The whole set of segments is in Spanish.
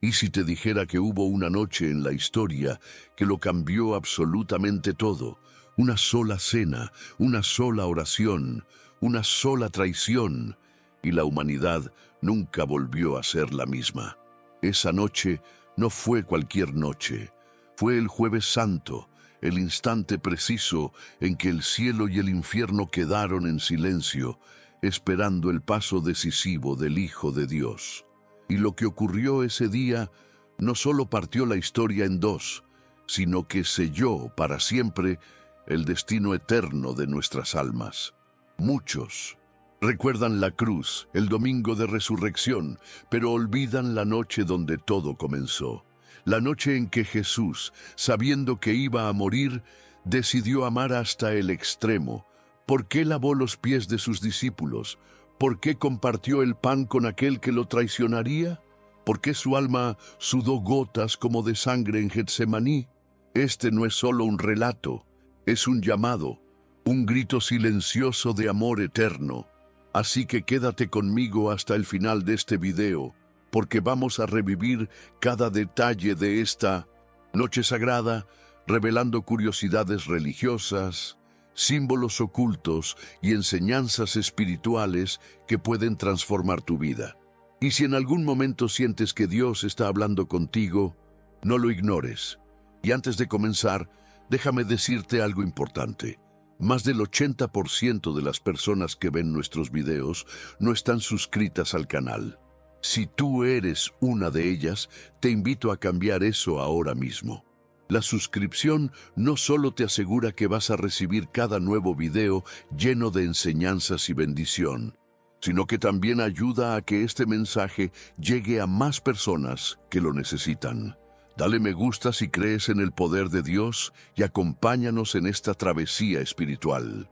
¿Y si te dijera que hubo una noche en la historia que lo cambió absolutamente todo? Una sola cena, una sola oración, una sola traición, y la humanidad nunca volvió a ser la misma. Esa noche no fue cualquier noche, fue el Jueves Santo, el instante preciso en que el cielo y el infierno quedaron en silencio, esperando el paso decisivo del Hijo de Dios. Y lo que ocurrió ese día no solo partió la historia en dos, sino que selló para siempre el destino eterno de nuestras almas. Muchos recuerdan la cruz, el domingo de resurrección, pero olvidan la noche donde todo comenzó. La noche en que Jesús, sabiendo que iba a morir, decidió amar hasta el extremo. ¿Por qué lavó los pies de sus discípulos? ¿Por qué compartió el pan con aquel que lo traicionaría? ¿Por qué su alma sudó gotas como de sangre en Getsemaní? Este no es solo un relato, es un llamado, un grito silencioso de amor eterno. Así que quédate conmigo hasta el final de este video, porque vamos a revivir cada detalle de esta noche sagrada, revelando curiosidades religiosas, símbolos ocultos y enseñanzas espirituales que pueden transformar tu vida. Y si en algún momento sientes que Dios está hablando contigo, no lo ignores. Y antes de comenzar, déjame decirte algo importante. Más del 80% de las personas que ven nuestros videos no están suscritas al canal. Si tú eres una de ellas, te invito a cambiar eso ahora mismo. La suscripción no solo te asegura que vas a recibir cada nuevo video lleno de enseñanzas y bendición, sino que también ayuda a que este mensaje llegue a más personas que lo necesitan. Dale me gusta si crees en el poder de Dios y acompáñanos en esta travesía espiritual.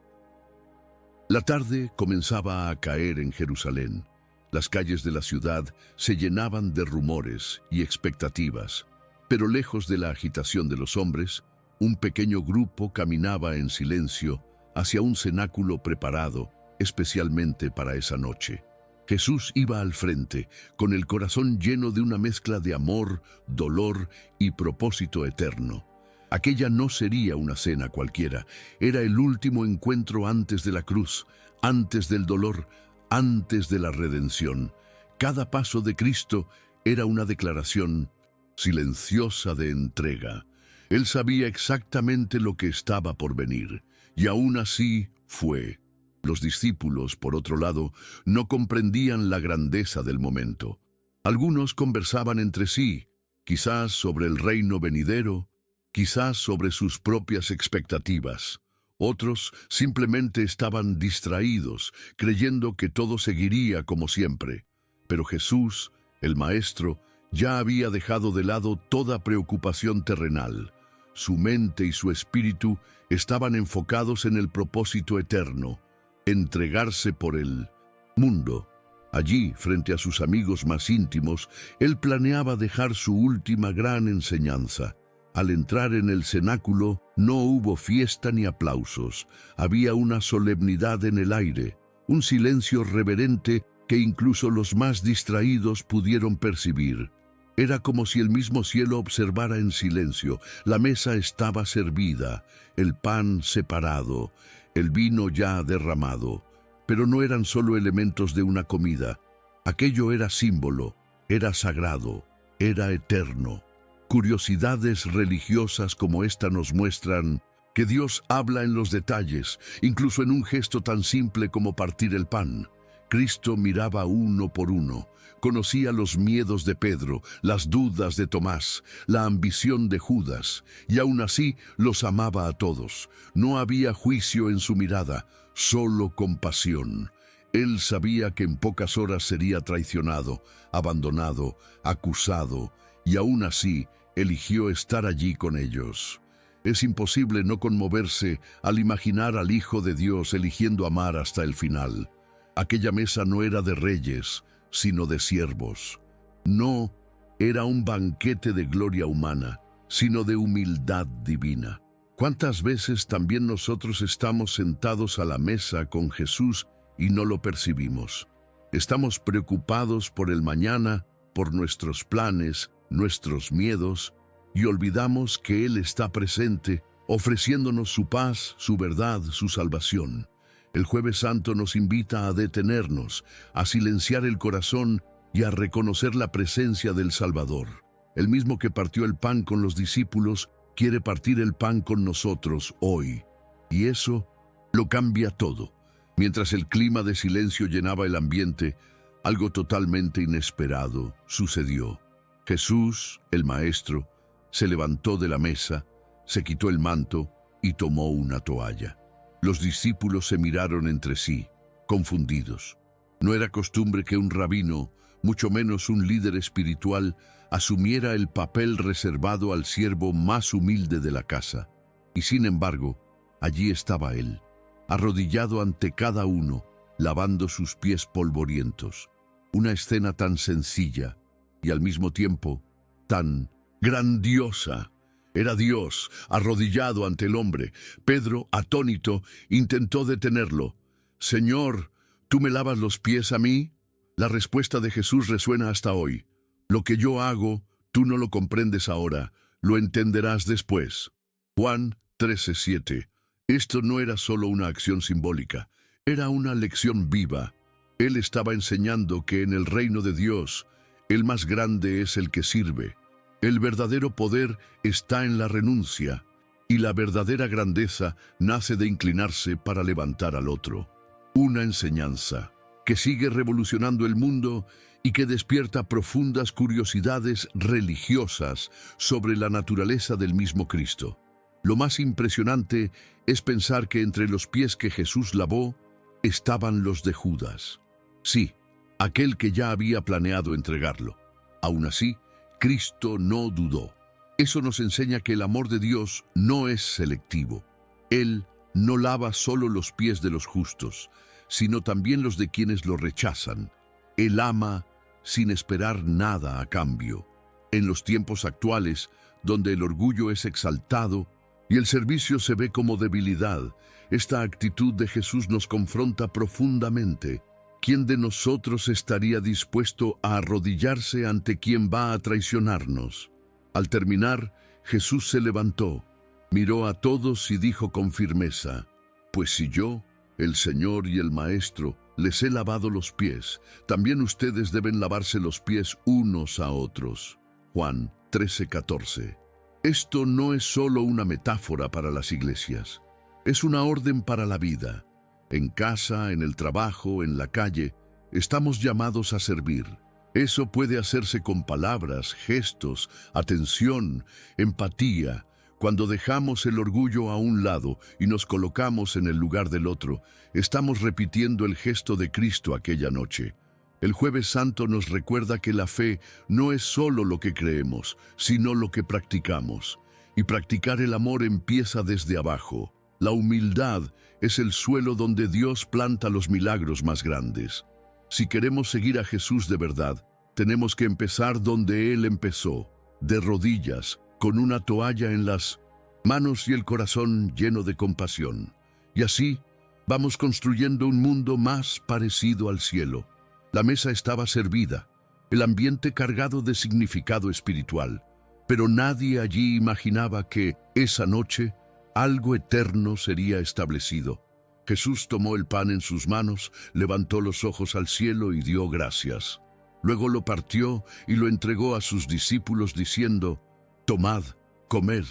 La tarde comenzaba a caer en Jerusalén. Las calles de la ciudad se llenaban de rumores y expectativas. Pero lejos de la agitación de los hombres, un pequeño grupo caminaba en silencio hacia un cenáculo preparado especialmente para esa noche. Jesús iba al frente, con el corazón lleno de una mezcla de amor, dolor y propósito eterno. Aquella no sería una cena cualquiera, era el último encuentro antes de la cruz, antes del dolor, antes de la redención. Cada paso de Cristo era una declaración silenciosa de entrega. Él sabía exactamente lo que estaba por venir, y aún así fue. Los discípulos, por otro lado, no comprendían la grandeza del momento. Algunos conversaban entre sí, quizás sobre el reino venidero, quizás sobre sus propias expectativas. Otros simplemente estaban distraídos, creyendo que todo seguiría como siempre. Pero Jesús, el Maestro, ya había dejado de lado toda preocupación terrenal. Su mente y su espíritu estaban enfocados en el propósito eterno, entregarse por el mundo. Allí, frente a sus amigos más íntimos, él planeaba dejar su última gran enseñanza. Al entrar en el cenáculo, no hubo fiesta ni aplausos. Había una solemnidad en el aire, un silencio reverente que incluso los más distraídos pudieron percibir. Era como si el mismo cielo observara en silencio. La mesa estaba servida, el pan separado, el vino ya derramado. Pero no eran solo elementos de una comida. Aquello era símbolo, era sagrado, era eterno. Curiosidades religiosas como esta nos muestran que Dios habla en los detalles, incluso en un gesto tan simple como partir el pan. Cristo miraba uno por uno, conocía los miedos de Pedro, las dudas de Tomás, la ambición de Judas, y aún así los amaba a todos. No había juicio en su mirada, solo compasión. Él sabía que en pocas horas sería traicionado, abandonado, acusado, y aún así eligió estar allí con ellos. Es imposible no conmoverse al imaginar al Hijo de Dios eligiendo amar hasta el final. Aquella mesa no era de reyes, sino de siervos. No era un banquete de gloria humana, sino de humildad divina. ¿Cuántas veces también nosotros estamos sentados a la mesa con Jesús y no lo percibimos? Estamos preocupados por el mañana, por nuestros planes, nuestros miedos y olvidamos que Él está presente, ofreciéndonos su paz, su verdad, su salvación. El Jueves Santo nos invita a detenernos, a silenciar el corazón y a reconocer la presencia del Salvador. El mismo que partió el pan con los discípulos, quiere partir el pan con nosotros hoy. Y eso lo cambia todo. Mientras el clima de silencio llenaba el ambiente, algo totalmente inesperado sucedió. Jesús, el Maestro, se levantó de la mesa, se quitó el manto y tomó una toalla. Los discípulos se miraron entre sí, confundidos. No era costumbre que un rabino, mucho menos un líder espiritual, asumiera el papel reservado al siervo más humilde de la casa. Y sin embargo, allí estaba él, arrodillado ante cada uno, lavando sus pies polvorientos. Una escena tan sencilla y al mismo tiempo tan grandiosa. Era Dios, arrodillado ante el hombre. Pedro, atónito, intentó detenerlo. «Señor, ¿tú me lavas los pies a mí?» La respuesta de Jesús resuena hasta hoy. «Lo que yo hago, tú no lo comprendes ahora, lo entenderás después». Juan 13:7. Esto no era solo una acción simbólica, era una lección viva. Él estaba enseñando que en el reino de Dios, el más grande es el que sirve. El verdadero poder está en la renuncia, y la verdadera grandeza nace de inclinarse para levantar al otro. Una enseñanza que sigue revolucionando el mundo y que despierta profundas curiosidades religiosas sobre la naturaleza del mismo Cristo. Lo más impresionante es pensar que entre los pies que Jesús lavó estaban los de Judas. Sí, aquel que ya había planeado entregarlo. Aún así, Cristo no dudó. Eso nos enseña que el amor de Dios no es selectivo. Él no lava solo los pies de los justos, sino también los de quienes lo rechazan. Él ama sin esperar nada a cambio. En los tiempos actuales, donde el orgullo es exaltado y el servicio se ve como debilidad, esta actitud de Jesús nos confronta profundamente. ¿Quién de nosotros estaría dispuesto a arrodillarse ante quien va a traicionarnos? Al terminar, Jesús se levantó, miró a todos y dijo con firmeza: «Pues si yo, el Señor y el Maestro, les he lavado los pies, también ustedes deben lavarse los pies unos a otros». Juan 13:14. Esto no es solo una metáfora para las iglesias, es una orden para la vida. En casa, en el trabajo, en la calle, estamos llamados a servir. Eso puede hacerse con palabras, gestos, atención, empatía. Cuando dejamos el orgullo a un lado y nos colocamos en el lugar del otro, estamos repitiendo el gesto de Cristo aquella noche. El Jueves Santo nos recuerda que la fe no es solo lo que creemos, sino lo que practicamos. Y practicar el amor empieza desde abajo. La humildad es el suelo donde Dios planta los milagros más grandes. Si queremos seguir a Jesús de verdad, tenemos que empezar donde Él empezó, de rodillas, con una toalla en las manos y el corazón lleno de compasión. Y así vamos construyendo un mundo más parecido al cielo. La mesa estaba servida, el ambiente cargado de significado espiritual, pero nadie allí imaginaba que esa noche algo eterno sería establecido. Jesús tomó el pan en sus manos, levantó los ojos al cielo y dio gracias. Luego lo partió y lo entregó a sus discípulos diciendo: «Tomad, comed,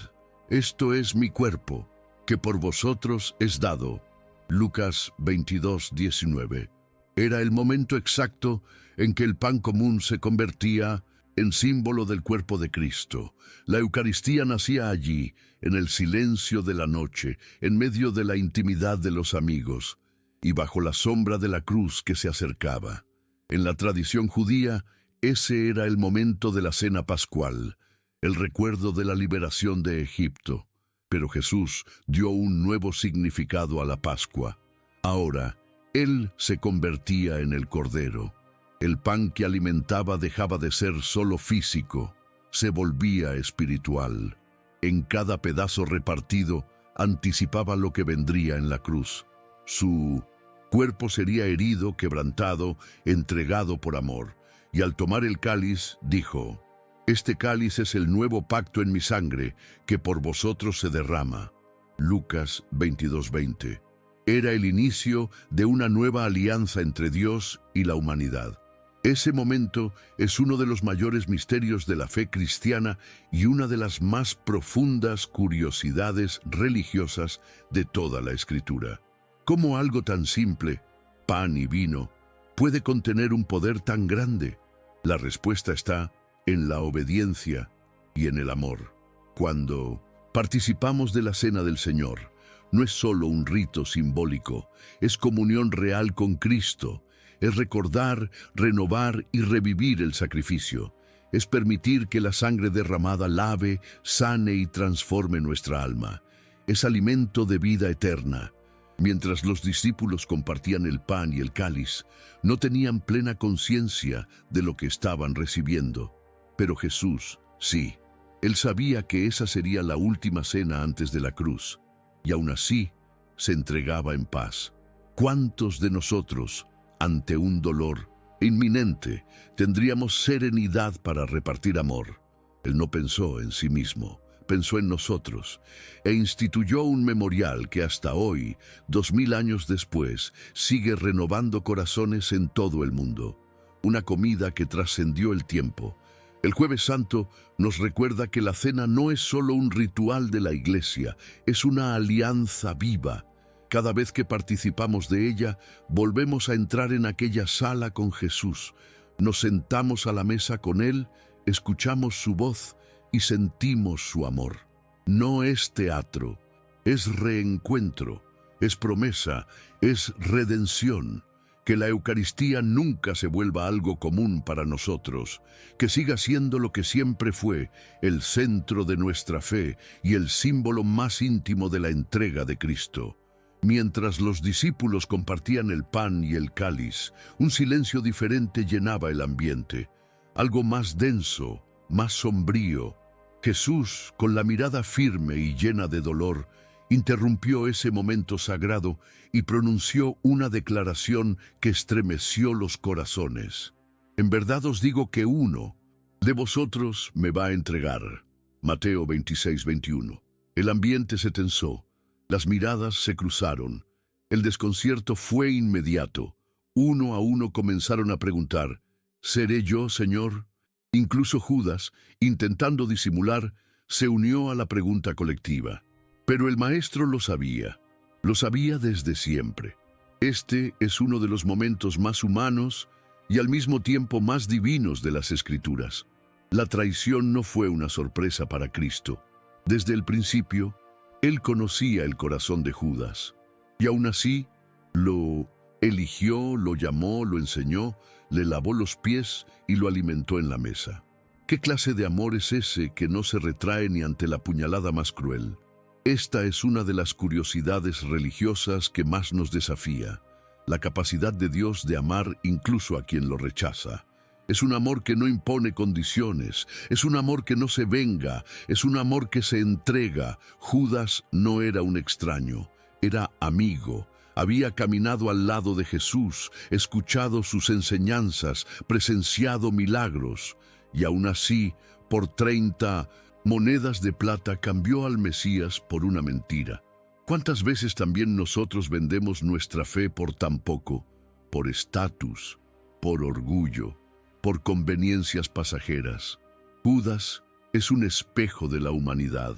esto es mi cuerpo, que por vosotros es dado». Lucas 22:19. Era el momento exacto en que el pan común se convertía en símbolo del cuerpo de Cristo. La Eucaristía nacía allí, en el silencio de la noche, en medio de la intimidad de los amigos, y bajo la sombra de la cruz que se acercaba. En la tradición judía, ese era el momento de la cena pascual, el recuerdo de la liberación de Egipto. Pero Jesús dio un nuevo significado a la Pascua. Ahora, Él se convertía en el Cordero. El pan que alimentaba dejaba de ser solo físico, se volvía espiritual. En cada pedazo repartido anticipaba lo que vendría en la cruz. Su cuerpo sería herido, quebrantado, entregado por amor. Y al tomar el cáliz, dijo: Este cáliz es el nuevo pacto en mi sangre, que por vosotros se derrama. Lucas 22:20. Era el inicio de una nueva alianza entre Dios y la humanidad. Ese momento es uno de los mayores misterios de la fe cristiana y una de las más profundas curiosidades religiosas de toda la Escritura. ¿Cómo algo tan simple, pan y vino, puede contener un poder tan grande? La respuesta está en la obediencia y en el amor. Cuando participamos de la Cena del Señor, no es solo un rito simbólico, es comunión real con Cristo. Es recordar, renovar y revivir el sacrificio. Es permitir que la sangre derramada lave, sane y transforme nuestra alma. Es alimento de vida eterna. Mientras los discípulos compartían el pan y el cáliz, no tenían plena conciencia de lo que estaban recibiendo. Pero Jesús, sí. Él sabía que esa sería la última cena antes de la cruz. Y aún así, se entregaba en paz. ¿Cuántos de nosotros, ante un dolor inminente, tendríamos serenidad para repartir amor? Él no pensó en sí mismo, pensó en nosotros, e instituyó un memorial que hasta hoy, 2000 años después, sigue renovando corazones en todo el mundo. Una comida que trascendió el tiempo. El Jueves Santo nos recuerda que la cena no es solo un ritual de la Iglesia, es una alianza viva. Cada vez que participamos de ella, volvemos a entrar en aquella sala con Jesús. Nos sentamos a la mesa con Él, escuchamos su voz y sentimos su amor. No es teatro, es reencuentro, es promesa, es redención. Que la Eucaristía nunca se vuelva algo común para nosotros, que siga siendo lo que siempre fue, el centro de nuestra fe y el símbolo más íntimo de la entrega de Cristo. Mientras los discípulos compartían el pan y el cáliz, un silencio diferente llenaba el ambiente, algo más denso, más sombrío. Jesús, con la mirada firme y llena de dolor, interrumpió ese momento sagrado y pronunció una declaración que estremeció los corazones. En verdad os digo que uno de vosotros me va a entregar. Mateo 26:21. El ambiente se tensó. Las miradas se cruzaron. El desconcierto fue inmediato. Uno a uno comenzaron a preguntar, ¿seré yo, Señor? Incluso Judas, intentando disimular, se unió a la pregunta colectiva. Pero el Maestro lo sabía desde siempre. Este es uno de los momentos más humanos y al mismo tiempo más divinos de las Escrituras. La traición no fue una sorpresa para Cristo. Desde el principio, Él conocía el corazón de Judas, y aún así, lo eligió, lo llamó, lo enseñó, le lavó los pies y lo alimentó en la mesa. ¿Qué clase de amor es ese que no se retrae ni ante la puñalada más cruel? Esta es una de las curiosidades religiosas que más nos desafía, la capacidad de Dios de amar incluso a quien lo rechaza. Es un amor que no impone condiciones, es un amor que no se venga, es un amor que se entrega. Judas no era un extraño, era amigo. Había caminado al lado de Jesús, escuchado sus enseñanzas, presenciado milagros, y aún así, por 30 monedas de plata cambió al Mesías por una mentira. ¿Cuántas veces también nosotros vendemos nuestra fe por tan poco? Por estatus, por orgullo, por conveniencias pasajeras. Judas es un espejo de la humanidad,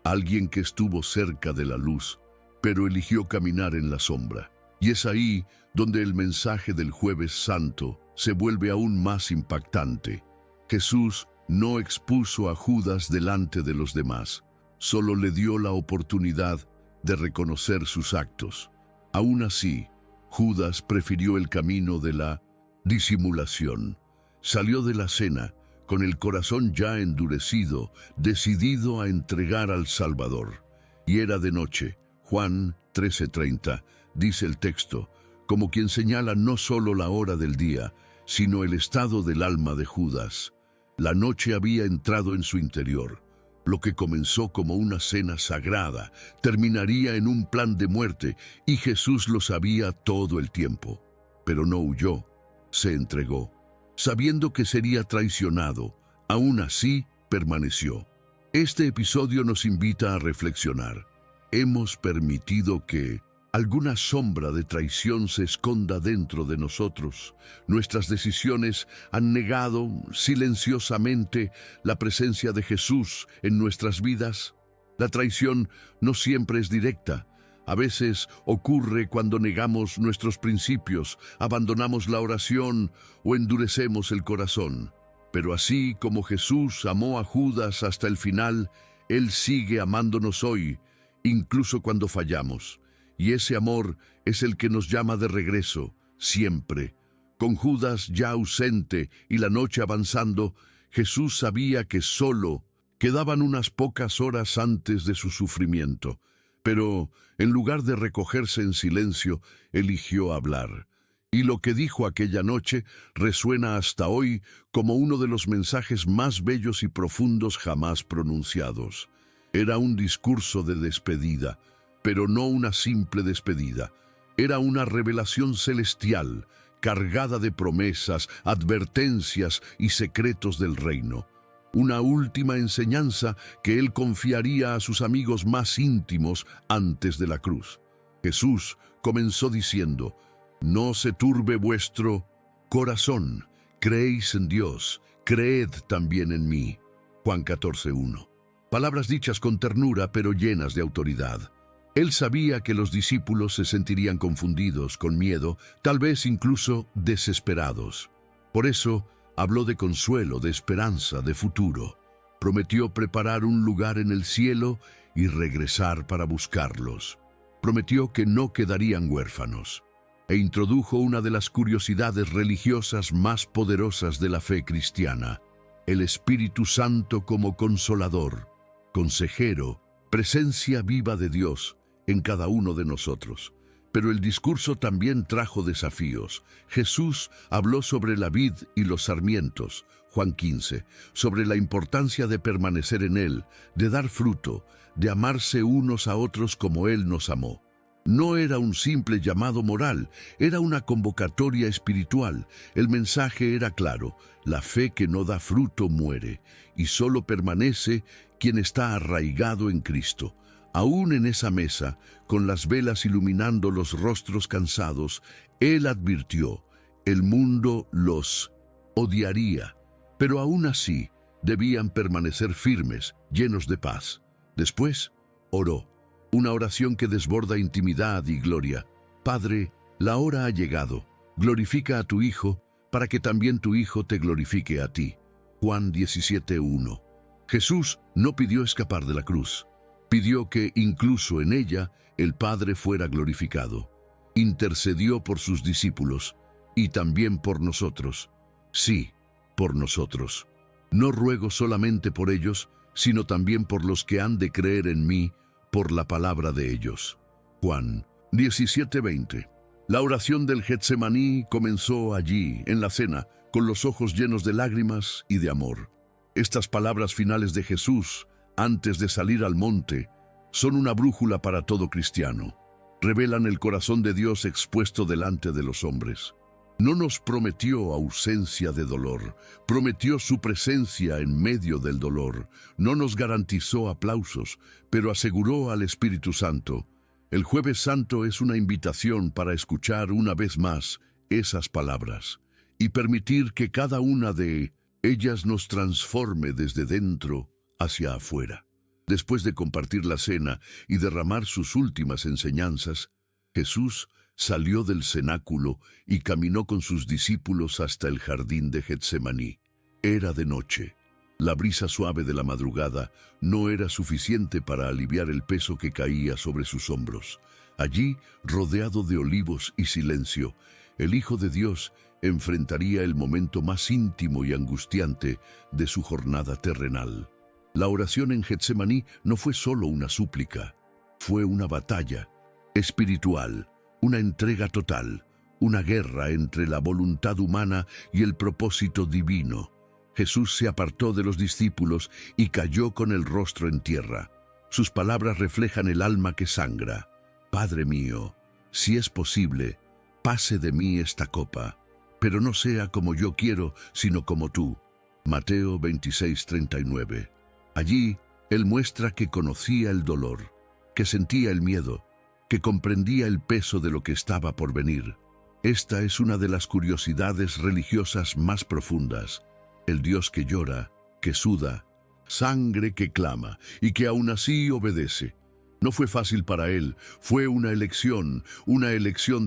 alguien que estuvo cerca de la luz, pero eligió caminar en la sombra. Y es ahí donde el mensaje del Jueves Santo se vuelve aún más impactante. Jesús no expuso a Judas delante de los demás, solo le dio la oportunidad de reconocer sus actos. Aún así, Judas prefirió el camino de la disimulación. Salió de la cena con el corazón ya endurecido, decidido a entregar al Salvador. Y era de noche. Juan 13:30, dice el texto, como quien señala no solo la hora del día, sino el estado del alma de Judas. La noche había entrado en su interior. Lo que comenzó como una cena sagrada terminaría en un plan de muerte, y Jesús lo sabía todo el tiempo. Pero no huyó, se entregó. Sabiendo que sería traicionado, Aún así, permaneció. Este episodio nos invita a reflexionar. Hemos permitido que alguna sombra de traición se esconda dentro de nosotros. Nuestras decisiones han negado silenciosamente la presencia de Jesús en nuestras vidas. La traición no siempre es directa. A veces ocurre cuando negamos nuestros principios, abandonamos la oración o endurecemos el corazón. Pero así como Jesús amó a Judas hasta el final, Él sigue amándonos hoy, incluso cuando fallamos. Y ese amor es el que nos llama de regreso, siempre. Con Judas ya ausente y la noche avanzando, Jesús sabía que solo quedaban unas pocas horas antes de su sufrimiento. Pero, en lugar de recogerse en silencio, eligió hablar. Y lo que dijo aquella noche resuena hasta hoy como uno de los mensajes más bellos y profundos jamás pronunciados. Era un discurso de despedida, pero no una simple despedida. Era una revelación celestial, cargada de promesas, advertencias y secretos del reino. Una última enseñanza que él confiaría a sus amigos más íntimos antes de la cruz. Jesús comenzó diciendo: «No se turbe vuestro corazón, creéis en Dios, creed también en mí». Juan 14:1. Palabras dichas con ternura pero llenas de autoridad. Él sabía que los discípulos se sentirían confundidos, con miedo, tal vez incluso desesperados. Por eso habló de consuelo, de esperanza, de futuro. Prometió preparar un lugar en el cielo y regresar para buscarlos. Prometió que no quedarían huérfanos. E introdujo una de las curiosidades religiosas más poderosas de la fe cristiana: el Espíritu Santo como consolador, consejero, presencia viva de Dios en cada uno de nosotros. Pero el discurso también trajo desafíos. Jesús habló sobre la vid y los sarmientos, Juan 15, sobre la importancia de permanecer en Él, de dar fruto, de amarse unos a otros como Él nos amó. No era un simple llamado moral, era una convocatoria espiritual. El mensaje era claro: la fe que no da fruto muere, y solo permanece quien está arraigado en Cristo. Aún en esa mesa, con las velas iluminando los rostros cansados, Él advirtió: el mundo los odiaría, pero aún así debían permanecer firmes, llenos de paz. Después oró. Una oración que desborda intimidad y gloria. Padre, la hora ha llegado. Glorifica a tu Hijo, para que también tu Hijo te glorifique a ti. Juan 17:1. Jesús no pidió escapar de la cruz. Pidió que incluso en ella el Padre fuera glorificado. Intercedió por sus discípulos y también por nosotros. Sí, por nosotros. No ruego solamente por ellos, sino también por los que han de creer en mí, por la palabra de ellos. Juan 17:20. La oración del Getsemaní comenzó allí, en la cena, con los ojos llenos de lágrimas y de amor. Estas palabras finales de Jesús, antes de salir al monte, son una brújula para todo cristiano. Revelan el corazón de Dios expuesto delante de los hombres. No nos prometió ausencia de dolor, prometió su presencia en medio del dolor. No nos garantizó aplausos, pero aseguró al Espíritu Santo. El Jueves Santo es una invitación para escuchar una vez más esas palabras y permitir que cada una de ellas nos transforme desde dentro hacia afuera. Después de compartir la cena y derramar sus últimas enseñanzas, Jesús salió del cenáculo y caminó con sus discípulos hasta el jardín de Getsemaní. Era de noche. La brisa suave de la madrugada no era suficiente para aliviar el peso que caía sobre sus hombros. Allí, rodeado de olivos y silencio, el Hijo de Dios enfrentaría el momento más íntimo y angustiante de su jornada terrenal. La oración en Getsemaní no fue solo una súplica, fue una batalla espiritual. Una entrega total, una guerra entre la voluntad humana y el propósito divino. Jesús se apartó de los discípulos y cayó con el rostro en tierra. Sus palabras reflejan el alma que sangra. Padre mío, si es posible, pase de mí esta copa, pero no sea como yo quiero, sino como tú. Mateo 26:39. Allí, Él muestra que conocía el dolor, que sentía el miedo, que comprendía el peso de lo que estaba por venir. Esta es una de las curiosidades religiosas más profundas. El Dios que llora, que suda, sangre que clama y que aún así obedece. No fue fácil para Él, fue una elección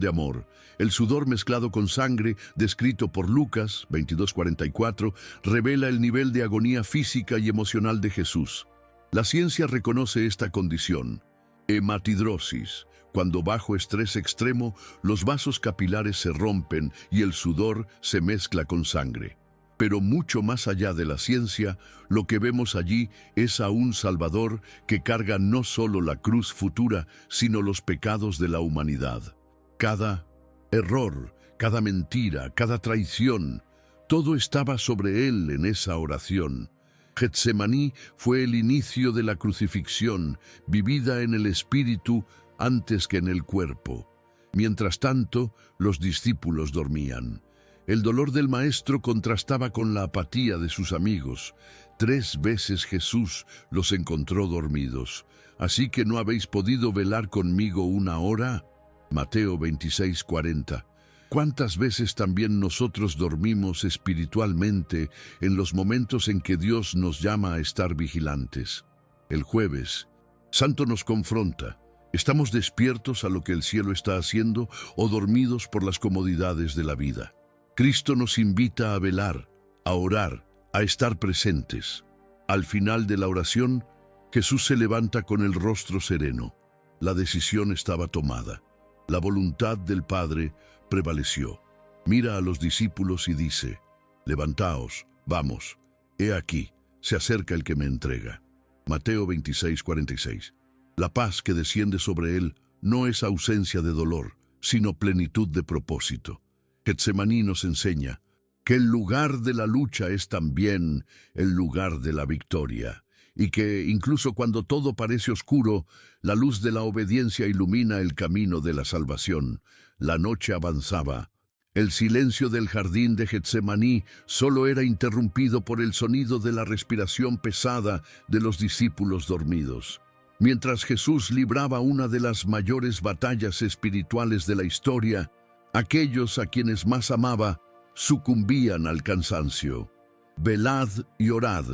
de amor. El sudor mezclado con sangre, descrito por Lucas 22:44, revela el nivel de agonía física y emocional de Jesús. La ciencia reconoce esta condición, hematidrosis, cuando bajo estrés extremo los vasos capilares se rompen y el sudor se mezcla con sangre. Pero mucho más allá de la ciencia, lo que vemos allí es a un Salvador que carga no solo la cruz futura, sino los pecados de la humanidad. Cada error, cada mentira, cada traición, todo estaba sobre él en esa oración. Getsemaní fue el inicio de la crucifixión, vivida en el espíritu antes que en el cuerpo. Mientras tanto, los discípulos dormían. El dolor del Maestro contrastaba con la apatía de sus amigos. 3 veces Jesús los encontró dormidos. ¿Así que no habéis podido velar conmigo 1 hora? Mateo 26:40. ¿Cuántas veces también nosotros dormimos espiritualmente en los momentos en que Dios nos llama a estar vigilantes? El jueves, Santo nos confronta. ¿Estamos despiertos a lo que el cielo está haciendo o dormidos por las comodidades de la vida? Cristo nos invita a velar, a orar, a estar presentes. Al final de la oración, Jesús se levanta con el rostro sereno. La decisión estaba tomada. La voluntad del Padre prevaleció. Mira a los discípulos y dice: levantaos, vamos, he aquí, se acerca el que me entrega. Mateo 26:46. La paz que desciende sobre él no es ausencia de dolor, sino plenitud de propósito. Getsemaní nos enseña que el lugar de la lucha es también el lugar de la victoria, y que incluso cuando todo parece oscuro, la luz de la obediencia ilumina el camino de la salvación. La noche avanzaba. El silencio del jardín de Getsemaní solo era interrumpido por el sonido de la respiración pesada de los discípulos dormidos. Mientras Jesús libraba una de las mayores batallas espirituales de la historia, aquellos a quienes más amaba sucumbían al cansancio. Velad y orad,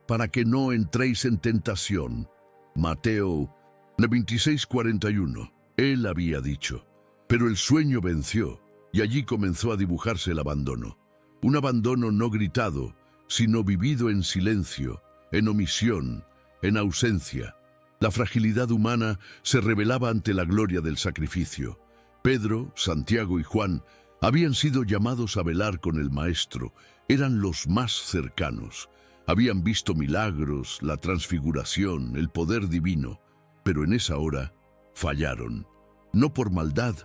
para que no entréis en tentación. Mateo 26:41. Él había dicho, pero el sueño venció, y allí comenzó a dibujarse el abandono. Un abandono no gritado, sino vivido en silencio, en omisión, en ausencia. La fragilidad humana se revelaba ante la gloria del sacrificio. Pedro, Santiago y Juan habían sido llamados a velar con el Maestro. Eran los más cercanos. Habían visto milagros, la transfiguración, el poder divino. Pero en esa hora fallaron. No por maldad,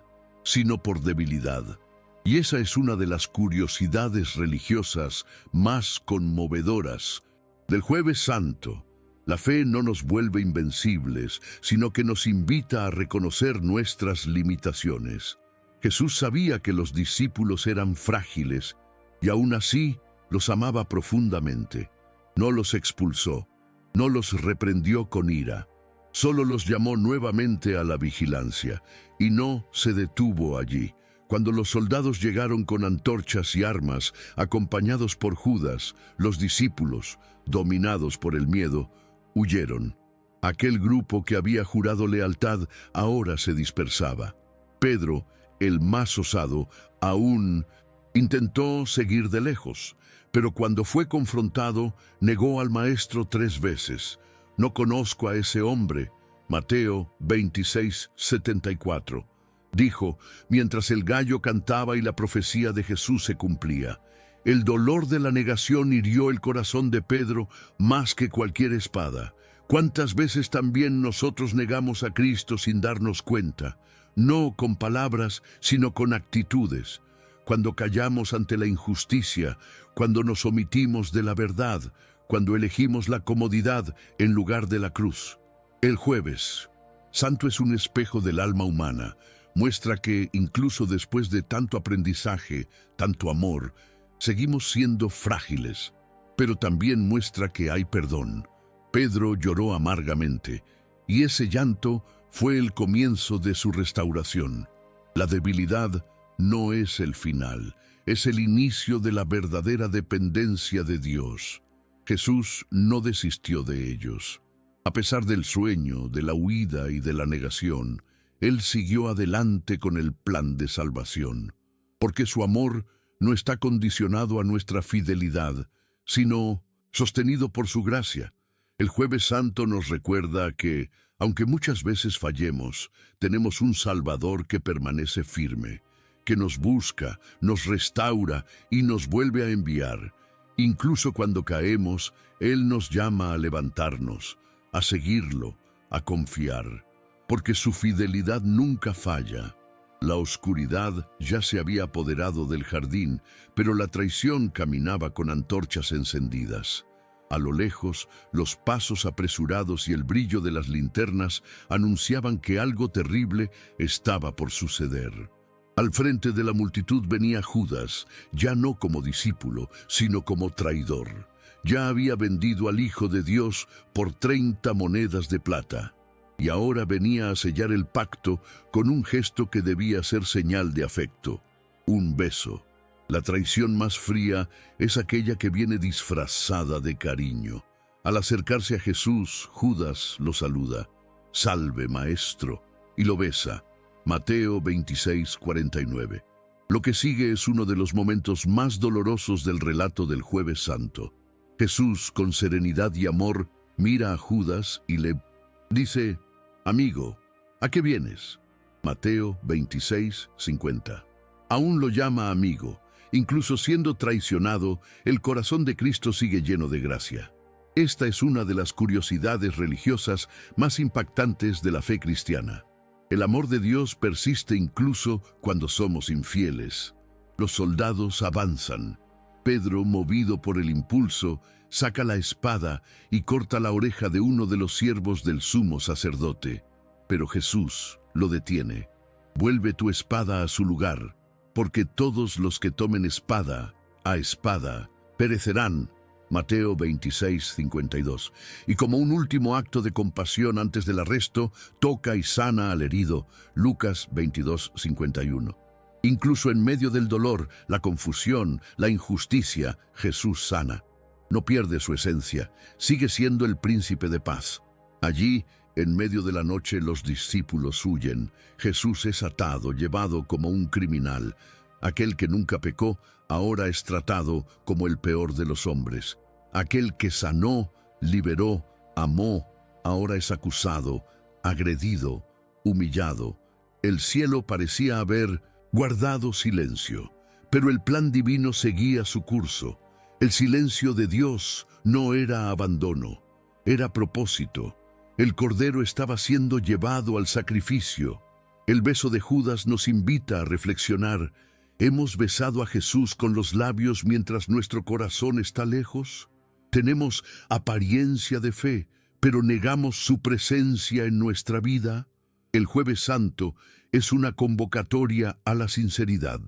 sino por debilidad. Y esa es una de las curiosidades religiosas más conmovedoras del Jueves Santo. La fe no nos vuelve invencibles, sino que nos invita a reconocer nuestras limitaciones. Jesús sabía que los discípulos eran frágiles y aún así los amaba profundamente. No los expulsó, no los reprendió con ira, solo los llamó nuevamente a la vigilancia y no se detuvo allí. Cuando los soldados llegaron con antorchas y armas, acompañados por Judas, los discípulos, dominados por el miedo, huyeron. Aquel grupo que había jurado lealtad ahora se dispersaba. Pedro, el más osado, aún intentó seguir de lejos, pero cuando fue confrontado, negó al Maestro 3 veces. No conozco a ese hombre. Mateo 26:74. Dijo, mientras el gallo cantaba y la profecía de Jesús se cumplía. El dolor de la negación hirió el corazón de Pedro más que cualquier espada. ¿Cuántas veces también nosotros negamos a Cristo sin darnos cuenta? No con palabras, sino con actitudes. Cuando callamos ante la injusticia, cuando nos omitimos de la verdad, cuando elegimos la comodidad en lugar de la cruz. El Jueves Santo es un espejo del alma humana. Muestra que, incluso después de tanto aprendizaje, tanto amor, seguimos siendo frágiles. pero también muestra que hay perdón. Pedro lloró amargamente, y ese llanto fue el comienzo de su restauración. La debilidad no es el final, es el inicio de la verdadera dependencia de Dios. Jesús no desistió de ellos. A pesar del sueño, de la huida y de la negación, Él siguió adelante con el plan de salvación, porque su amor no está condicionado a nuestra fidelidad, sino sostenido por su gracia. El Jueves Santo nos recuerda que, aunque muchas veces fallemos, tenemos un Salvador que permanece firme, que nos busca, nos restaura y nos vuelve a enviar. Incluso cuando caemos, Él nos llama a levantarnos, a seguirlo, a confiar, porque su fidelidad nunca falla. La oscuridad ya se había apoderado del jardín, pero la traición caminaba con antorchas encendidas. A lo lejos, los pasos apresurados y el brillo de las linternas anunciaban que algo terrible estaba por suceder. Al frente de la multitud venía Judas, ya no como discípulo, sino como traidor. Ya había vendido al Hijo de Dios por 30 monedas de plata, y ahora venía a sellar el pacto con un gesto que debía ser señal de afecto: un beso. La traición más fría es aquella que viene disfrazada de cariño. Al acercarse a Jesús, Judas lo saluda: «Salve, Maestro», y lo besa. Mateo 26:49. Lo que sigue es uno de los momentos más dolorosos del relato del Jueves Santo. Jesús, con serenidad y amor, mira a Judas y le dice: «Amigo, ¿a qué vienes?». Mateo 26:50. Aún lo llama amigo. Incluso siendo traicionado, el corazón de Cristo sigue lleno de gracia. Esta es una de las curiosidades religiosas más impactantes de la fe cristiana. El amor de Dios persiste incluso cuando somos infieles. Los soldados avanzan. Pedro, movido por el impulso, saca la espada y corta la oreja de uno de los siervos del sumo sacerdote. Pero Jesús lo detiene. «Vuelve tu espada a su lugar, porque todos los que tomen espada a espada perecerán». Mateo 26:52. Y como un último acto de compasión antes del arresto, toca y sana al herido. Lucas 22:51. Incluso en medio del dolor, la confusión, la injusticia, Jesús sana. No pierde su esencia, sigue siendo el príncipe de paz. Allí, en medio de la noche, los discípulos huyen. Jesús es atado, llevado como un criminal. Aquel que nunca pecó, ahora es tratado como el peor de los hombres. Aquel que sanó, liberó, amó, ahora es acusado, agredido, humillado. El cielo parecía haber guardado silencio, pero el plan divino seguía su curso. El silencio de Dios no era abandono, era propósito. El Cordero estaba siendo llevado al sacrificio. El beso de Judas nos invita a reflexionar: ¿hemos besado a Jesús con los labios mientras nuestro corazón está lejos? ¿Tenemos apariencia de fe, pero negamos su presencia en nuestra vida? El Jueves Santo es una convocatoria a la sinceridad,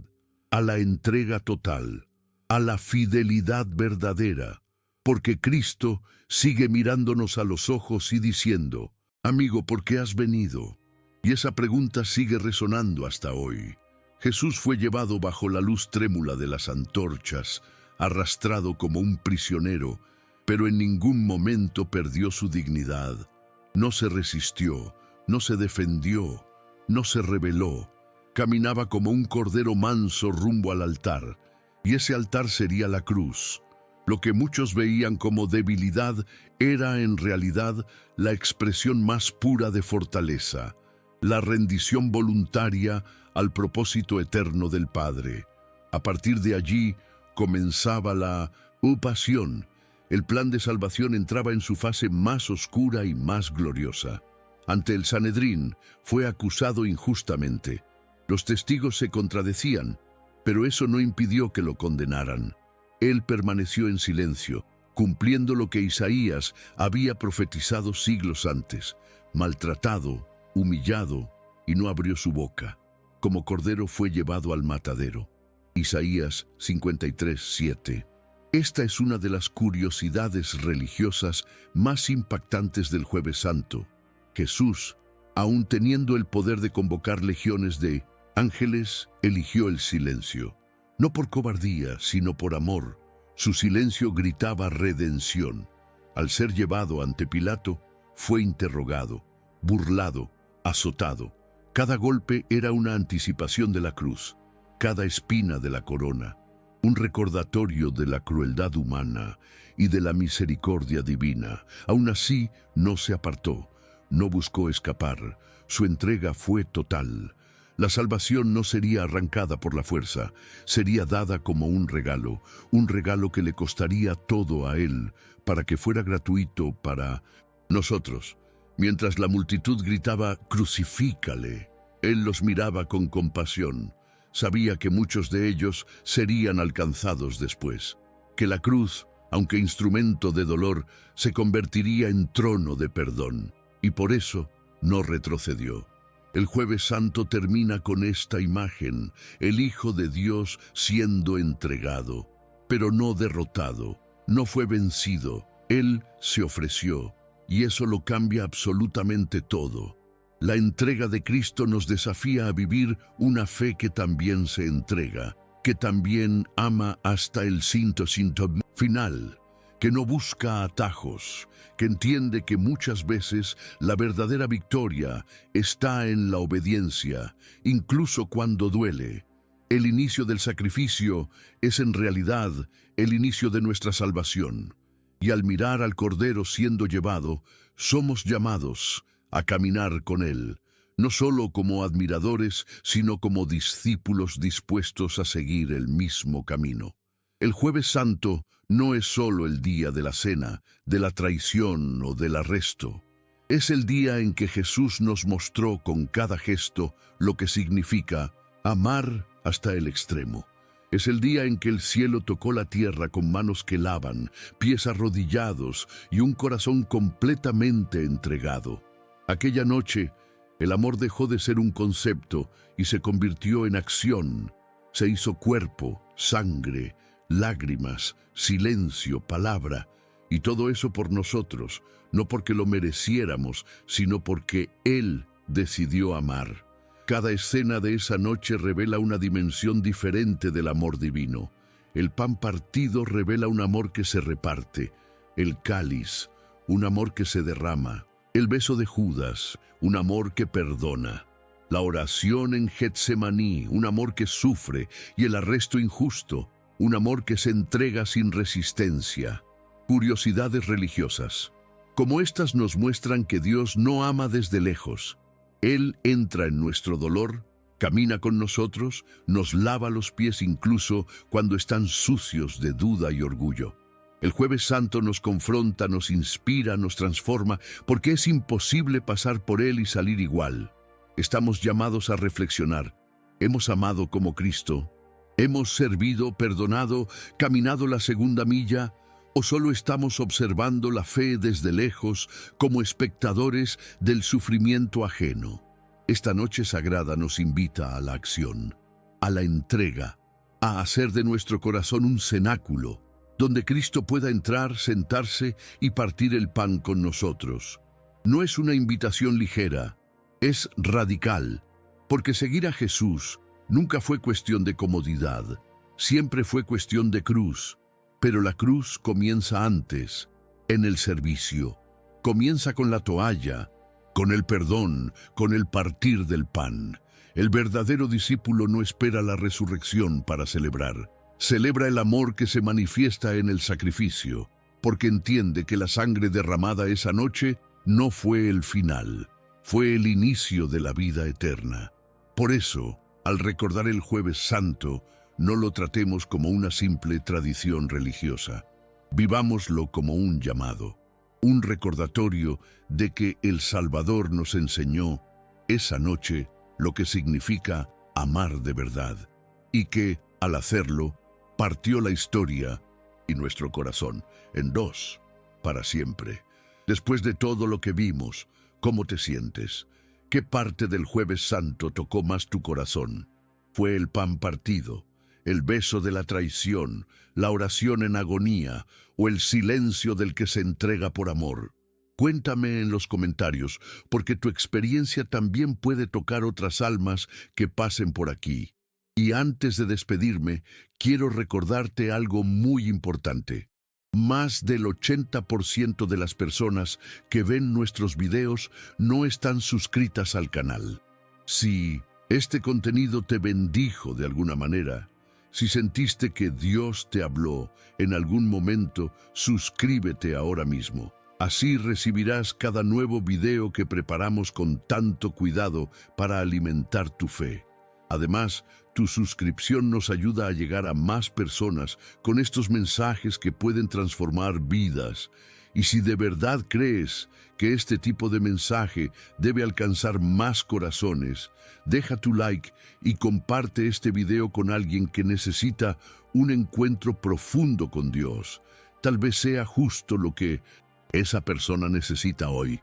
a la entrega total, a la fidelidad verdadera, porque Cristo sigue mirándonos a los ojos y diciendo: «Amigo, ¿por qué has venido?». Y esa pregunta sigue resonando hasta hoy. Jesús fue llevado bajo la luz trémula de las antorchas, arrastrado como un prisionero, pero en ningún momento perdió su dignidad. No se resistió, no se defendió, no se rebeló. Caminaba como un cordero manso rumbo al altar, y ese altar sería la cruz. Lo que muchos veían como debilidad era en realidad la expresión más pura de fortaleza, la rendición voluntaria al propósito eterno del Padre. A partir de allí comenzaba la pasión. El plan de salvación entraba en su fase más oscura y más gloriosa. Ante el Sanedrín fue acusado injustamente. Los testigos se contradecían, pero eso no impidió que lo condenaran. Él permaneció en silencio, cumpliendo lo que Isaías había profetizado siglos antes: maltratado, humillado, y no abrió su boca. Como cordero fue llevado al matadero. Isaías 53:7. Esta es una de las curiosidades religiosas más impactantes del Jueves Santo. Jesús, aun teniendo el poder de convocar legiones de ángeles, eligió el silencio. No por cobardía, sino por amor. Su silencio gritaba redención. Al ser llevado ante Pilato, fue interrogado, burlado, azotado. Cada golpe era una anticipación de la cruz, cada espina de la corona, un recordatorio de la crueldad humana y de la misericordia divina. Aún así, no se apartó, no buscó escapar. Su entrega fue total. La salvación no sería arrancada por la fuerza, sería dada como un regalo que le costaría todo a él, para que fuera gratuito para nosotros. Mientras la multitud gritaba, «Crucifícale», él los miraba con compasión. Sabía que muchos de ellos serían alcanzados después, que la cruz, aunque instrumento de dolor, se convertiría en trono de perdón, y por eso no retrocedió. El Jueves Santo termina con esta imagen, el Hijo de Dios siendo entregado, pero no derrotado, no fue vencido, Él se ofreció, y eso lo cambia absolutamente todo. La entrega de Cristo nos desafía a vivir una fe que también se entrega, que también ama hasta el cinto final, que no busca atajos, que entiende que muchas veces la verdadera victoria está en la obediencia, incluso cuando duele. El inicio del sacrificio es en realidad el inicio de nuestra salvación. Y al mirar al Cordero siendo llevado, somos llamados a caminar con Él, no solo como admiradores, sino como discípulos dispuestos a seguir el mismo camino. El Jueves Santo no es solo el día de la cena, de la traición o del arresto. Es el día en que Jesús nos mostró con cada gesto lo que significa amar hasta el extremo. Es el día en que el cielo tocó la tierra con manos que lavan, pies arrodillados y un corazón completamente entregado. Aquella noche, el amor dejó de ser un concepto y se convirtió en acción. Se hizo cuerpo, sangre, lágrimas, silencio, palabra, y todo eso por nosotros, no porque lo mereciéramos, sino porque Él decidió amar. Cada escena de esa noche revela una dimensión diferente del amor divino. El pan partido revela un amor que se reparte, el cáliz, un amor que se derrama, el beso de Judas, un amor que perdona, la oración en Getsemaní, un amor que sufre, y el arresto injusto, un amor que se entrega sin resistencia. Curiosidades religiosas. Como estas nos muestran que Dios no ama desde lejos. Él entra en nuestro dolor, camina con nosotros, nos lava los pies incluso cuando están sucios de duda y orgullo. El Jueves Santo nos confronta, nos inspira, nos transforma, porque es imposible pasar por Él y salir igual. Estamos llamados a reflexionar. ¿Hemos amado como Cristo? ¿Hemos servido, perdonado, caminado la segunda milla? ¿O solo estamos observando la fe desde lejos como espectadores del sufrimiento ajeno? Esta noche sagrada nos invita a la acción, a la entrega, a hacer de nuestro corazón un cenáculo, donde Cristo pueda entrar, sentarse y partir el pan con nosotros. No es una invitación ligera, es radical, porque seguir a Jesús nunca fue cuestión de comodidad, siempre fue cuestión de cruz. Pero la cruz comienza antes, en el servicio. Comienza con la toalla, con el perdón, con el partir del pan. El verdadero discípulo no espera la resurrección para celebrar. Celebra el amor que se manifiesta en el sacrificio, porque entiende que la sangre derramada esa noche no fue el final, fue el inicio de la vida eterna. Por eso, al recordar el Jueves Santo, no lo tratemos como una simple tradición religiosa. Vivámoslo como un llamado, un recordatorio de que el Salvador nos enseñó esa noche lo que significa amar de verdad, y que, al hacerlo, partió la historia y nuestro corazón en dos, para siempre. Después de todo lo que vimos, ¿cómo te sientes? ¿Qué parte del Jueves Santo tocó más tu corazón? ¿Fue el pan partido, el beso de la traición, la oración en agonía o el silencio del que se entrega por amor. Cuéntame en los comentarios, porque tu experiencia también puede tocar otras almas que pasen por aquí. Y antes de despedirme, quiero recordarte algo muy importante. Más del 80% de las personas que ven nuestros videos no están suscritas al canal. Si este contenido te bendijo de alguna manera, si sentiste que Dios te habló en algún momento, suscríbete ahora mismo. Así recibirás cada nuevo video que preparamos con tanto cuidado para alimentar tu fe. Además, tu suscripción nos ayuda a llegar a más personas con estos mensajes que pueden transformar vidas. Y si de verdad crees que este tipo de mensaje debe alcanzar más corazones, deja tu like y comparte este video con alguien que necesita un encuentro profundo con Dios. Tal vez sea justo lo que esa persona necesita hoy.